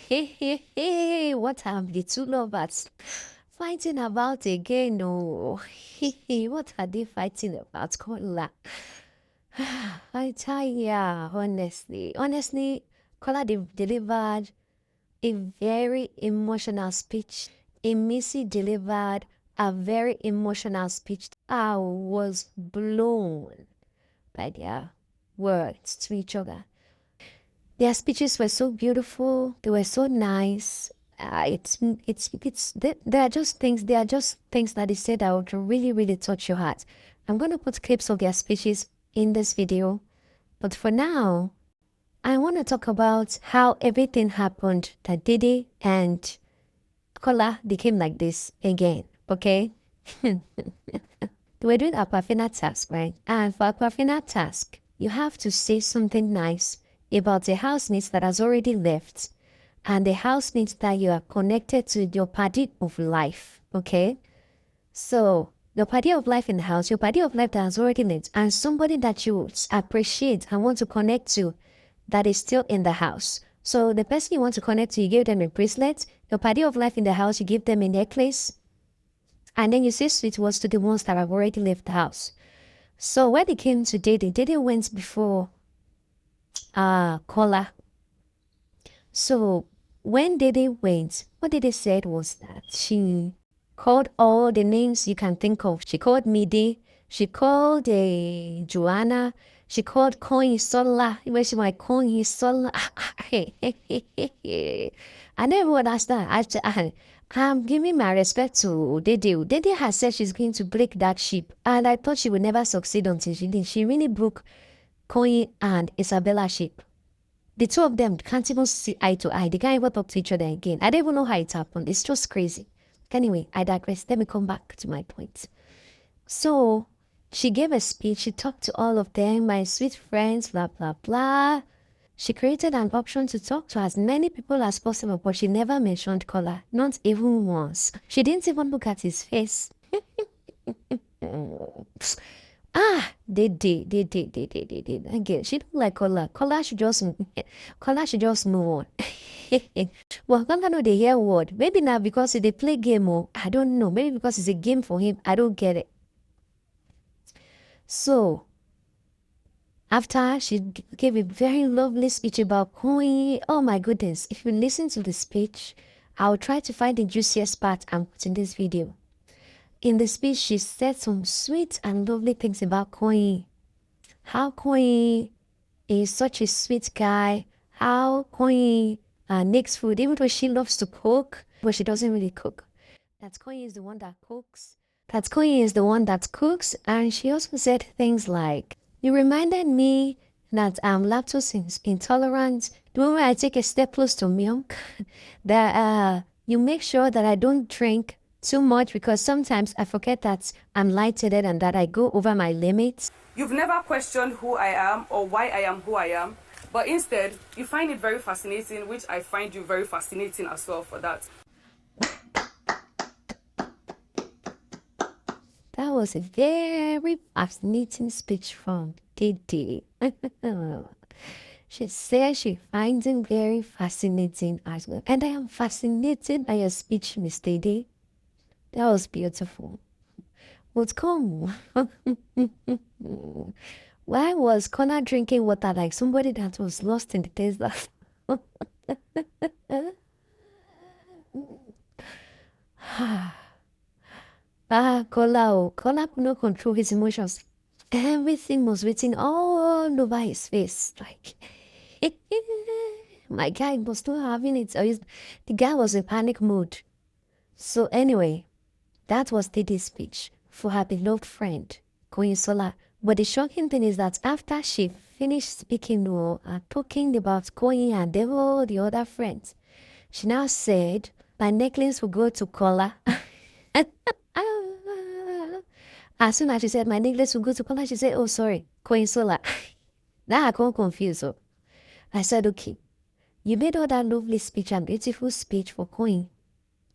What have the two lovers fighting about again? Oh, what are they fighting about? Kola. I tell ya, honestly, Kola delivered a very emotional speech. Imisi delivered a very emotional speech. I was blown by their words to each other. Their speeches were so beautiful. They were so nice. They are just things. They are just things that they said that would really, really touch your heart. I'm going to put clips of their speeches in this video, but for now, I want to talk about how everything happened that Dede and Kola became like this again. Okay, they were doing a Aquafina task, right? And for Aquafina task, you have to say something nice about the housemates that has already left and the housemates that you are connected to your party of life, okay? So, your party of life in the house, your party of life that has already left, and somebody that you appreciate and want to connect to that is still in the house. So, the person you want to connect to, you give them a bracelet. Your party of life in the house, you give them a necklace. And then you say sweet words to the ones that have already left the house. So, when it came to Dede, Dede went before Kola. So when Dede went, what Dede said was that she called all the names you can think of. She called Midi, she called Joanna, she called Kola Sola. Where she might Kola Sola. And everyone asked that. I'm giving my respect to Dede. Dede has said she's going to break that ship. And I thought she would never succeed until she did. She really broke Kola and Isabella's ship. The two of them can't even see eye to eye. They can't even talk to each other again. I don't even know how it happened. It's just crazy. Anyway, I digress. Let me come back to my point. So, she gave a speech. She talked to all of them, my sweet friends, blah, blah, blah. She created an option to talk to as many people as possible, but she never mentioned Kola. Not even once. She didn't even look at his face. They did. Again, she don't like Kola. Kola should just move on. Well, Kola know the hear word. Maybe now because they play game or I don't know. Maybe because it's a game for him. I don't get it. So, after she gave a very lovely speech about Koi, oh my goodness. If you listen to the speech, I'll try to find the juiciest part and put in this video. In the speech, she said some sweet and lovely things about Koi. How Koi is such a sweet guy. How Koi makes food, even though she loves to cook, but she doesn't really cook. That Koi is the one that cooks. That Koi is the one that cooks. And she also said things like, you reminded me that I'm lactose intolerant. The moment I take a step close to milk, that you make sure that I don't drink too much because sometimes I forget that I'm lightheaded and that I go over my limits. You've never questioned who I am or why I am who I am, but instead you find it very fascinating, which I find you very fascinating as well for that. That was a very fascinating speech from Dede. She said she finds him very fascinating as well. And I am fascinated by your speech, Miss Dede. That was beautiful. But come, why was Connor drinking water like somebody that was lost in the desert? Kola could not control his emotions. Everything was written all over his face. Like, my guy was still having it. The guy was in panic mode. So anyway, that was Didi's speech for her beloved friend, Kola. But the shocking thing is that after she finished speaking talking about Kola and all the other friends, she now said, my necklace will go to Kola. As soon as she said, my necklace will go to Kola, she said, oh, sorry, Kola. Now I can't confuse her. I said, okay, you made all that lovely speech and beautiful speech for Kola.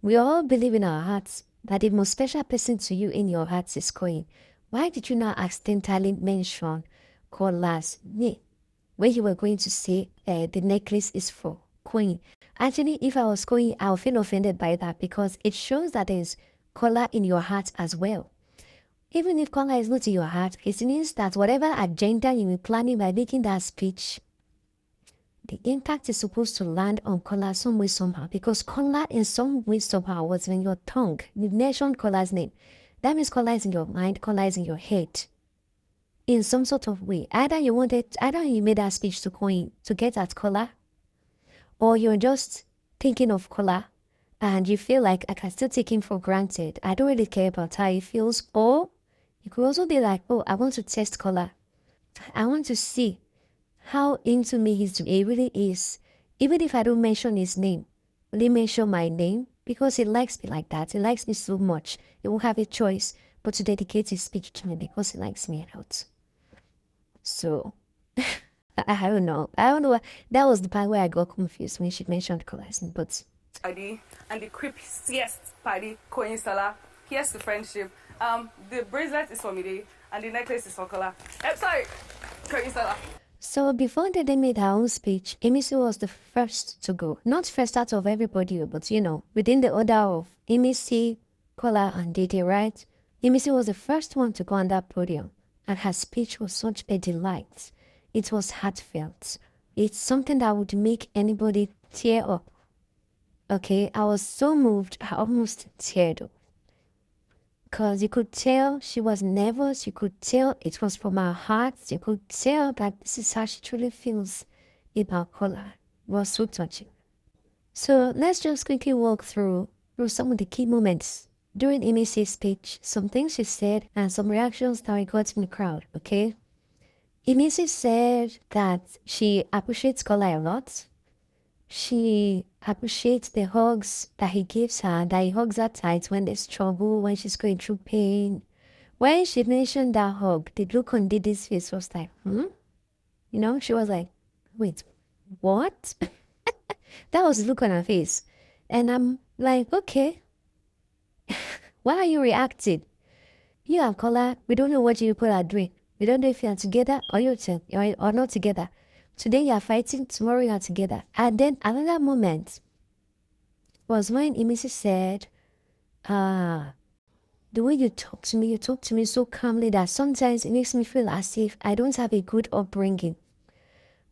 We all believe in our hearts that the most special person to you in your hearts is Kola. Why did you not accidentally mention Kola's name when you were going to say the necklace is for Kola? Actually, if I was going, I'll feel offended by that because it shows that there's Kola in your heart as well. Even if Kola is not in your heart, it means that whatever agenda you were planning by making that speech, the impact is supposed to land on Kola some way, somehow. Because Kola in some way, somehow was in your tongue. You mentioned Kola's name. That means Kola is in your mind, Kola is in your head. In some sort of way. Either you made that speech to get at Kola, or you're just thinking of Kola and you feel like I can still take him for granted. I don't really care about how he feels. Or you could also be like, oh, I want to test Kola. I want to see how into me he really is. Even if I don't mention his name, will he mention my name? Because he likes me like that. He likes me so much. He won't have a choice but to dedicate his speech to me because he likes me out. So, I don't know. I don't know. That was the part where I got confused when she mentioned Kola's name, but... Party and the creepiest party, Kola. Here's the friendship. The bracelet is for Dede and the necklace is for Kola. Sorry, Kola. So before Dede made her own speech, Imisi was the first to go. Not first out of everybody, but within the order of Imisi, Kola and Dede, right? Imisi was the first one to go on that podium, and her speech was such a delight. It was heartfelt. It's something that would make anybody tear up. Okay, I was so moved, I almost teared up. Because you could tell she was nervous, you could tell it was from her heart, you could tell that this is how she truly feels about Kola. It was so touching. So let's just quickly walk through some of the key moments during Imisi's speech, some things she said, and some reactions that we got in the crowd, okay? Imisi said that she appreciates Kola a lot. She appreciates the hugs that he gives her, that he hugs her tight when there's trouble, when she's going through pain. When she mentioned that hug, the look on Didi's face was like, she was like, wait, what? That was the look on her face. And I'm like, okay, why are you reacting? You and Kola, we don't know what you people are doing. We don't know if you are together or not together. Today you are fighting, tomorrow you are together. And then another moment was when Imisi said, the way you talk to me so calmly that sometimes it makes me feel as if I don't have a good upbringing.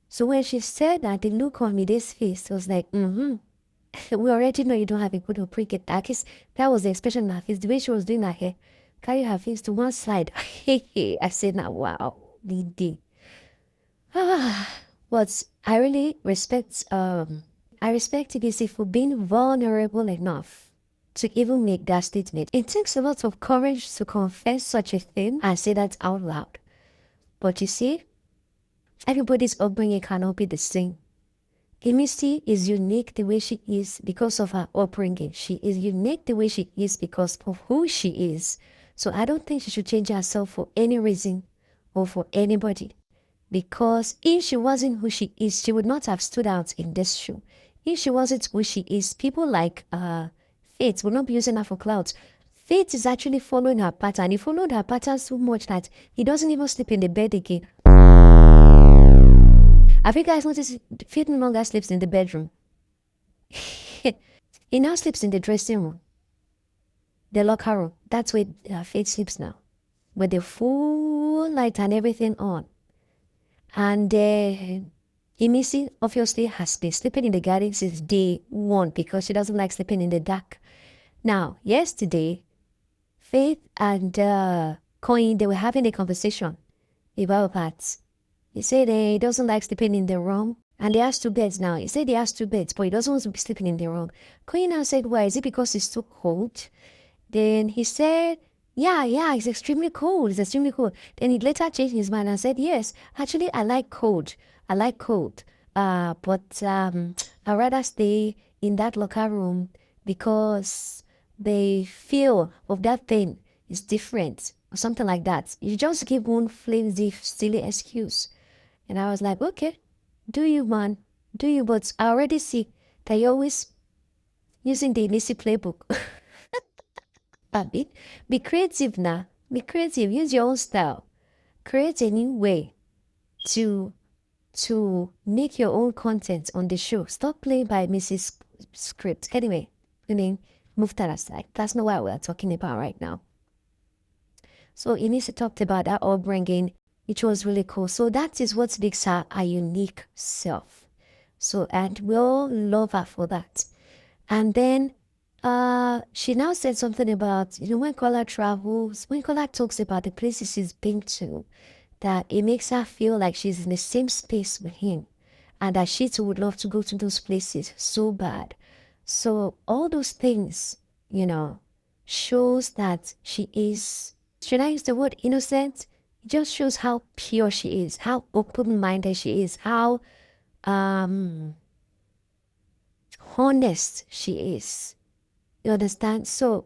So when she said that, the look on Mide's face was like, we already know you don't have a good upbringing. That was the expression on her face, the way she was doing her hair. Carry her face to one side. I said, now, wow, Didi. But I really respect Imisi for being vulnerable enough to even make that statement. It takes a lot of courage to confess such a thing and say that out loud. But you see, everybody's upbringing cannot be the same. Imisi is unique the way she is because of her upbringing. She is unique the way she is because of who she is. So I don't think she should change herself for any reason or for anybody. Because if she wasn't who she is, she would not have stood out in this show. If she wasn't who she is, people like Faith would not be using her for clout. Faith is actually following her pattern. He followed her pattern so much that he doesn't even sleep in the bed again. Have you guys noticed Faith no longer sleeps in the bedroom? He now sleeps in the dressing room. The locker room. That's where Faith sleeps now. With the full light and everything on. And Imisi obviously has been sleeping in the garden since day one because she doesn't like sleeping in the dark. Now, yesterday, Faith and Coin, they were having a conversation about that. He said he doesn't like sleeping in the room. And he has 2 beds now. He said he has 2 beds, but he doesn't want to be sleeping in the room. Coin now said, why? Is it because it's too cold? Then he said, yeah, it's extremely cold. It's extremely cold. Then he later changed his mind and said, yes, actually, I like cold. But I'd rather stay in that locker room because the feel of that thing is different or something like that. You just give one flimsy, silly excuse. And I was like, okay, do you, man? Do you? But I already see that you're always using the Imisi playbook. Be creative now. Be creative. Use your own style. Create a new way to to make your own content on the show. Stop playing by Mrs. Script. Anyway, I mean, move that aside. That's not what we're talking about right now. So Imisi talked about that upbringing, which was really cool. So that is what makes her a unique self. So, and we all love her for that. And then she now said something about, when Kola travels, when Kola talks about the places she's been to, that it makes her feel like she's in the same space with him, and that she too would love to go to those places so bad. So all those things, shows that she is, should I use the word innocent? It just shows how pure she is, how open-minded she is, how honest she is. You understand? So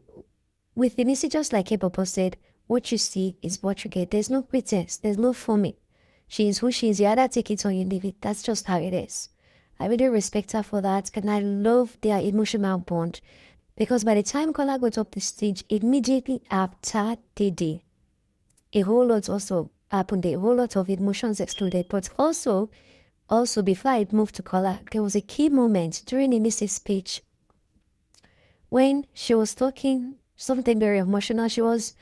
with Imisi, just like Papa said, what you see is what you get. There's no pretense. There's no forming. She is who she is. You either take it or you leave it. That's just how it is. I really respect her for that, and I love their emotional bond. Because by the time Kola got up the stage, immediately after Dede, a whole lot also happened. A whole lot of emotions exploded. But also before I moved to Kola, there was a key moment during Imisi's speech when she was talking something very emotional. She was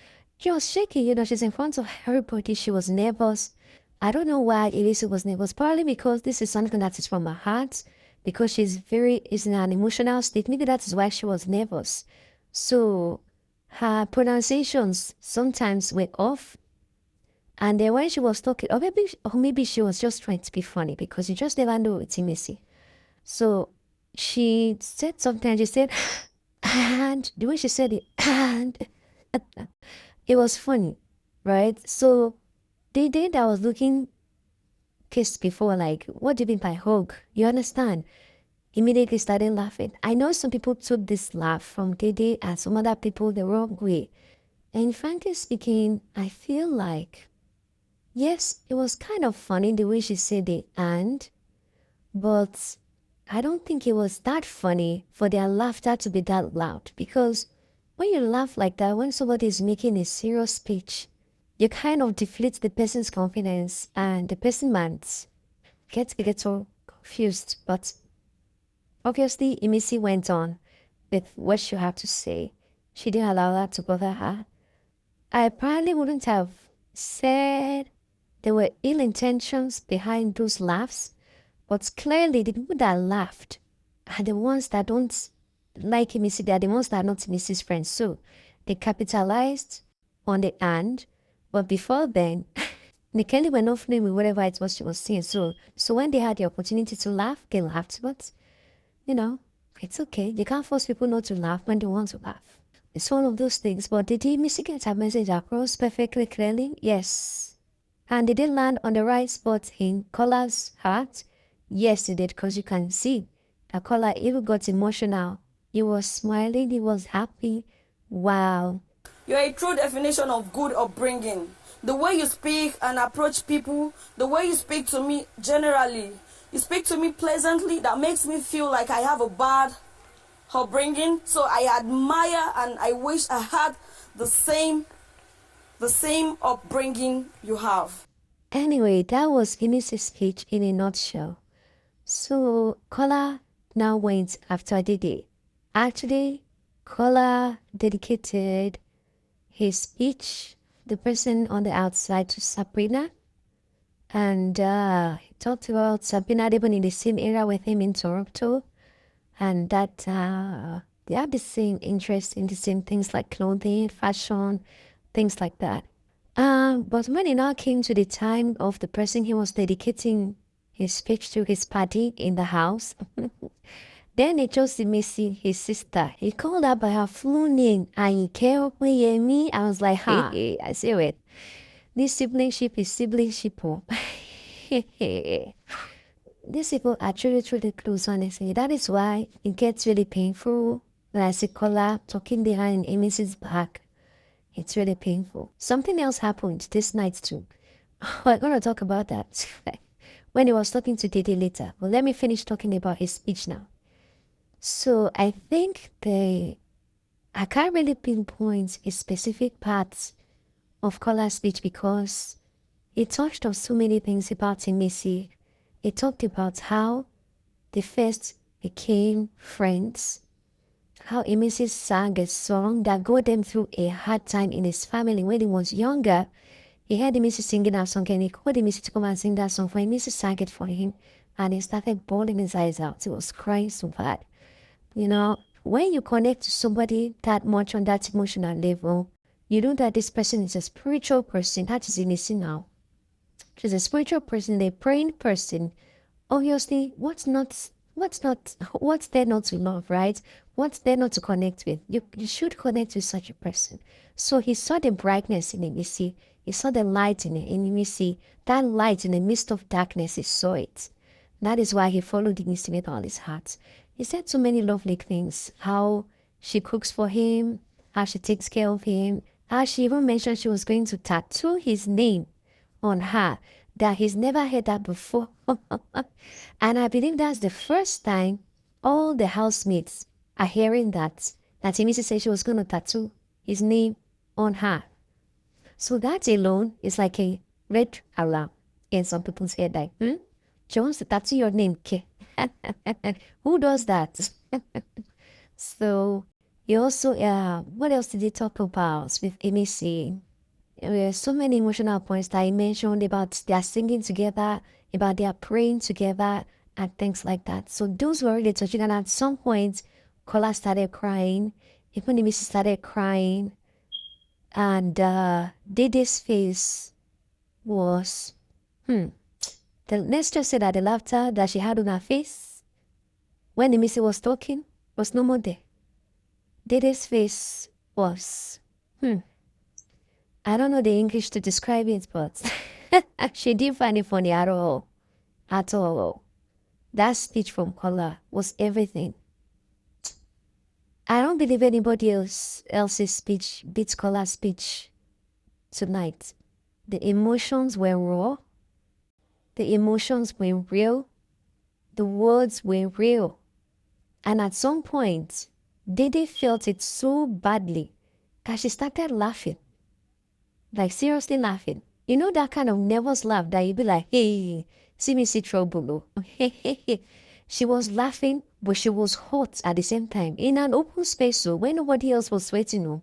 shaking, she's in front of everybody. She was nervous. I don't know why Elisa was nervous. Probably because this is something that is from her heart, because she's is in an emotional state. Maybe that is why she was nervous. So her pronunciations sometimes were off. And then when she was talking, or maybe she was just trying to be funny, because you just never know it's Imisi. So she said something, she said, and the way she said it, and it was funny, right? So the day that I was looking kissed before, like, what do you mean by hug? You understand? Immediately started laughing. I know some people took this laugh from Dede and some other people the wrong way. And frankly speaking, I feel like, yes, it was kind of funny the way she said it, but I don't think it was that funny for their laughter to be that loud, because when you laugh like that, when somebody is making a serious speech, you kind of deflate the person's confidence, and the person might get so confused. But obviously, Imisi went on with what she had to say. She didn't allow that to bother her. I probably wouldn't have said there were ill intentions behind those laughs, but clearly the people that laughed are the ones that don't like Imisi. They are the ones that are not Imisi's friends. So they capitalized on the and, but before then, they clearly were not familiar with whatever it was she was saying. So when they had the opportunity to laugh, they laughed. But, it's okay. You can't force people not to laugh when they want to laugh. It's one of those things. But did Imisi get her message across perfectly clearly? Yes. And did it land on the right spot in Kola's heart? Yes, it did, because you can see that Kola even got emotional. He was smiling. He was happy. Wow. You're a true definition of good upbringing. The way you speak and approach people, the way you speak to me generally, you speak to me pleasantly, that makes me feel like I have a bad upbringing. So I admire and I wish I had the same upbringing you have. Anyway, that was Imisi's speech in a nutshell. So Kola now went after Dede. Actually, Kola dedicated his speech, the person on the outside, to Sabrina. And he talked about Sabrina living in the same area with him in Toronto. And that they have the same interest in the same things like clothing, fashion, things like that. But when it now came to the time of the person he was dedicating his speech to, his party in the house, then he chose Imisi, his sister. He called her by her full name, Ayike. I was like, hey, I see it. This siblingship is siblingship. Oh. These people are truly, truly close, honestly. That is why it gets really painful when I see Kola talking behind Imisi's back. It's really painful. Something else happened this night too. We're going to talk about that when he was talking to Dede later. But let me finish talking about his speech now. So I think I can't really pinpoint a specific part of Kola's speech, because he touched on so many things about Imisi. It talked about how they first became friends, how Imisi sang a song that got them through a hard time in his family when he was younger. He heard Imisi singing that song and he called Imisi to come and sing that song for him. Imisi sang it for him and he started bawling his eyes out. He was crying so bad. You know, when you connect to somebody that much on that emotional level, you know that this person is a spiritual person. That is Imisi now. She's a spiritual person, a praying person. Obviously, what's there not to love, right? What's there not to connect with? You should connect with such a person. So he saw the brightness in Imisi. He saw the light in Imisi. That light in the midst of darkness, he saw it. That is why he followed Imisi with all his heart. He said so many lovely things. How she cooks for him, how she takes care of him, how she even mentioned she was going to tattoo his name on her, that he's never heard that before. And I believe that's the first time all the housemates are hearing that Imisi said she was going to tattoo his name on her. So that alone is like a red alarm in some people's head, like, she wants to tattoo your name, K. Who does that? So he also, what else did he talk about with Imisi? There were so many emotional points that I mentioned about their singing together, about their praying together, and things like that. So those were really touching. And at some point, Kola started crying. Even the Mrs. started crying. And Dede's face was, let's just say that the laughter that she had on her face when the Missy was talking was no more there. Dede's face was, I don't know the English to describe it, but she didn't find it funny at all. At all. That speech from Kola was everything. I don't believe anybody else's speech beats Kola's speech tonight. The emotions were raw. The emotions were real. The words were real. And at some point, Dede felt it so badly that she started laughing. Like seriously laughing. You know that kind of nervous laugh that you be like, hey, see me see trouble. She was laughing, but she was hot at the same time. In an open space, so when nobody else was waiting,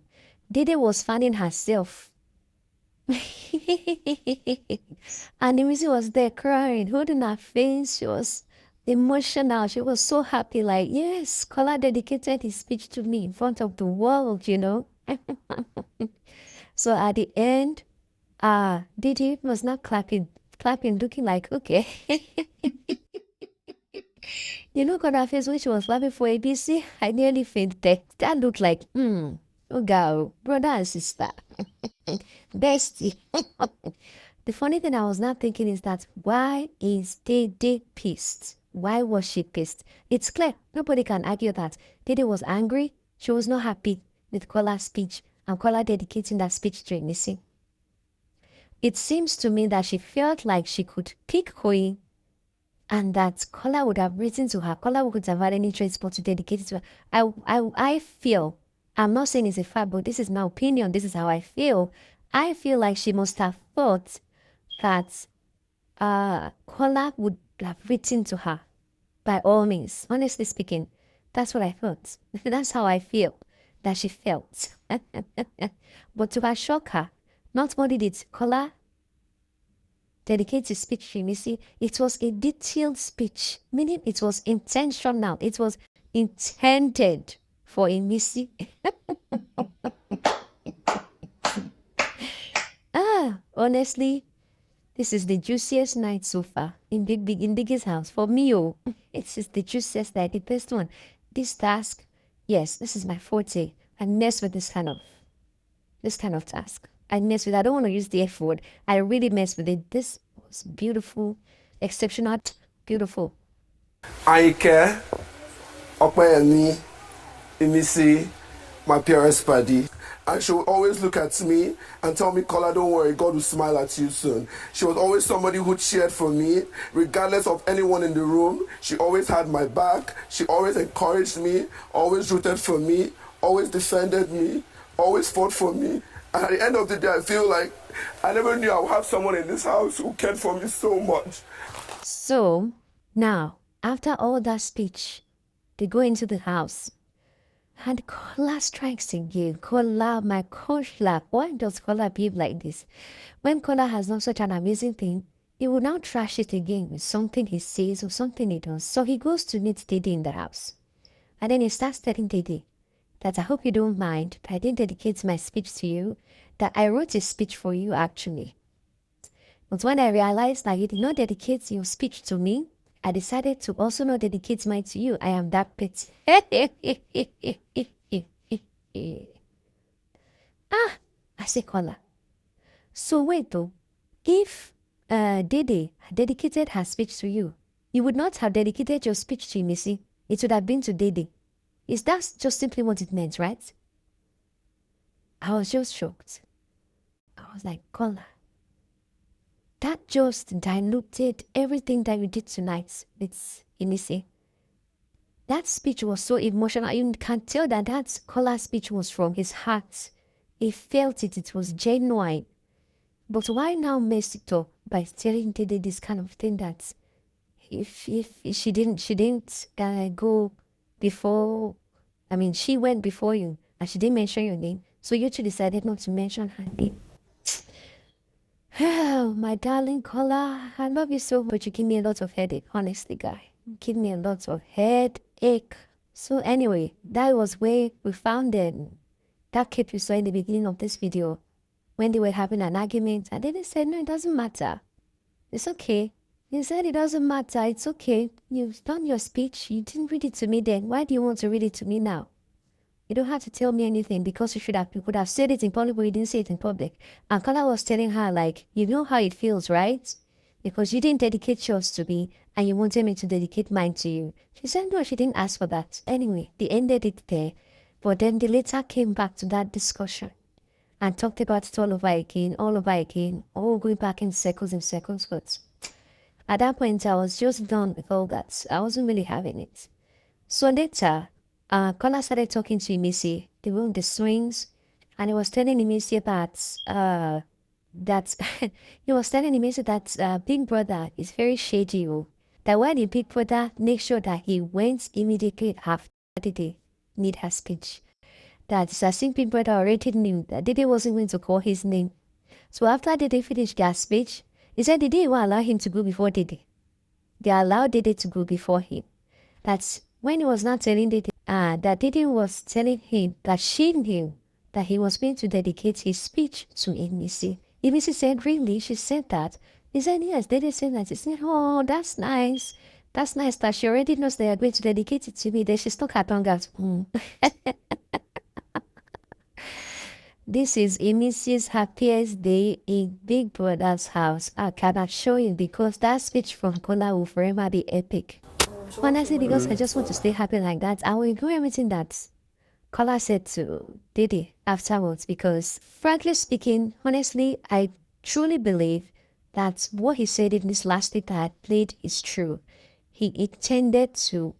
Dede was fanning herself. And Imisi was there crying, holding her face. She was emotional. She was so happy, like, yes, Kola dedicated his speech to me in front of the world, So at the end, Didi was not clapping, looking like, okay. Kola face when she was laughing for ABC, I nearly fainted. That looked like, oh girl, brother and sister, bestie. The funny thing I was not thinking is that why is Dede pissed? Why was she pissed? It's clear. Nobody can argue that. Dede was angry. She was not happy with Kola's speech and Kola dedicating that speech to Imisi. It seems to me that she felt like she could pick Koi and that Kola would have written to her. Kola would have had any transport to dedicate it to her. I feel, I'm not saying it's a fact, but this is my opinion. This is how I feel. I feel like she must have thought that Kola would have written to her by all means. Honestly speaking, that's what I thought. That's how I feel that she felt. But to her shocker, not only did Kola dedicate his speech to Imisi, it was a detailed speech, meaning it was intentional. It was intended for Imisi. Honestly, this is the juiciest night so far in Biggie's house. For me, it is the juiciest night, the best one. This task, yes, this is my forte. I mess with this kind of task. I don't want to use the F word. I really mess with it. This was beautiful, exceptional, beautiful. Aike, Opeyemi, Imisi, my parents' buddy. And she would always look at me and tell me, Kola, don't worry, God will smile at you soon. She was always somebody who cheered for me, regardless of anyone in the room. She always had my back. She always encouraged me, always rooted for me, always defended me, always fought for me. And at the end of the day, I feel like I never knew I would have someone in this house who cared for me so much. So, Now, after all that speech, they go into the house. And Kola strikes again. Kola, my coach laugh. Why does Kola behave like this? When Kola has done such an amazing thing, he will now trash it again with something he says or something he does. So he goes to meet Dede in the house. And then he starts telling Dede that I hope you don't mind, but I didn't dedicate my speech to you, that I wrote a speech for you actually. But when I realized that you did not dedicate your speech to me, I decided to also not dedicate mine to you. I am that petty. I say Kola. So wait though, if Dede had dedicated her speech to you, you would not have dedicated your speech to Imisi. It would have been to Dede. Is that just simply what it meant, right? I was just shocked. I was like, Kola, that just diluted everything that you did tonight with Imisi. That speech was so emotional. You can tell that that Kola's speech was from his heart. He felt it. It was genuine. But why now mess it up by telling Dede this kind of thing that if she didn't go before, I mean, she went before you and she didn't mention your name. So you two decided not to mention her name. Oh, my darling Kola, I love you so much. You give me a lot of headache, honestly, guy. You give me a lot of headache. So anyway, that was where we found them. That clip you saw in the beginning of this video when they were having an argument, and then they said, no, it doesn't matter. It's okay. He said it doesn't matter. It's okay. You've done your speech. You didn't read it to me then. Why do you want to read it to me now? You don't have to tell me anything because you could have said it in public, but you didn't say it in public. And Kola was telling her, like, you know how it feels, right? Because you didn't dedicate yours to me and you wanted me to dedicate mine to you. She said, no, she didn't ask for that. Anyway, they ended it there. But then they later came back to that discussion and talked about it all over again, all going back in circles. But at that point, I was just done with all that. I wasn't really having it. So later, Kola started talking to Imisi. They were on the swings, and he was telling Imisi about that he was telling Imisi that Big Brother is very shady. That when the Big Brother make sure that he went immediately after Dede need her speech. That Sassing Big Brother already knew that Dede wasn't going to call his name. So after Dede finished their speech, he said Dede will allow him to go before Dede. They allowed Dede to go before him. That's when he was not telling Dede that Dede was telling him that she knew that he was going to dedicate his speech to Imisi. Imisi said, really? She said that? He said, yes. Dede said that. He said, oh, that's nice. That's nice that she already knows they are going to dedicate it to me. Then she stuck her tongue out. This is Imisi's happiest day in Big Brother's house. I cannot show you because that speech from Kola will forever be epic. Honestly, because I just want to stay happy like that, I will ignore everything that Kola said to Dede afterwards because, frankly speaking, honestly, I truly believe that what he said in this last clip that I played is true. He intended to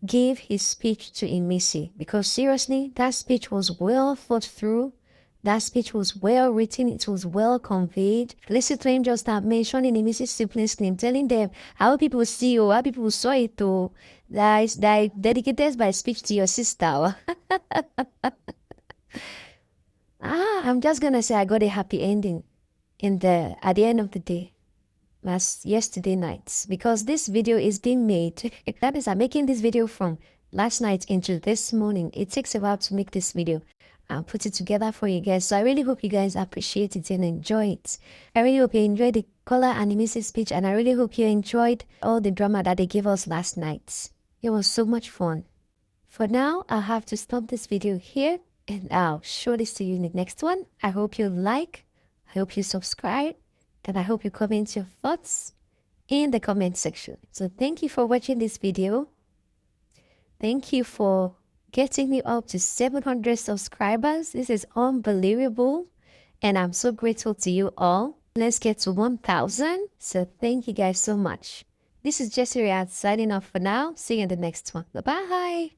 give his speech to Imisi because, seriously, that speech was well thought through. That speech was well written, it was well conveyed. Listen to him just mentioning Imisi's siblings' name, telling them how people see you, how people saw it too. That dedicated my speech to your sister. I'm just gonna say I got a happy ending at the end of the day. Last yesterday night, because this video is being made. That is, I'm making this video from last night into this morning. It takes a while to make this video. I'll put it together for you guys. So I really hope you guys appreciate it and enjoy it. I really hope you enjoyed the Kola and Imisi speech, and I really hope you enjoyed all the drama that they gave us last night. It was so much fun. For now, I'll have to stop this video here, and I'll surely see you in the next one. I hope you like, I hope you subscribe, and I hope you comment your thoughts in the comment section. So thank you for watching this video. Thank you for getting me up to 700 subscribers. This is unbelievable, and I'm so grateful to you all. Let's get to 1,000. So thank you guys so much. This is Reassures signing off for now. See you in the next one. Bye-bye.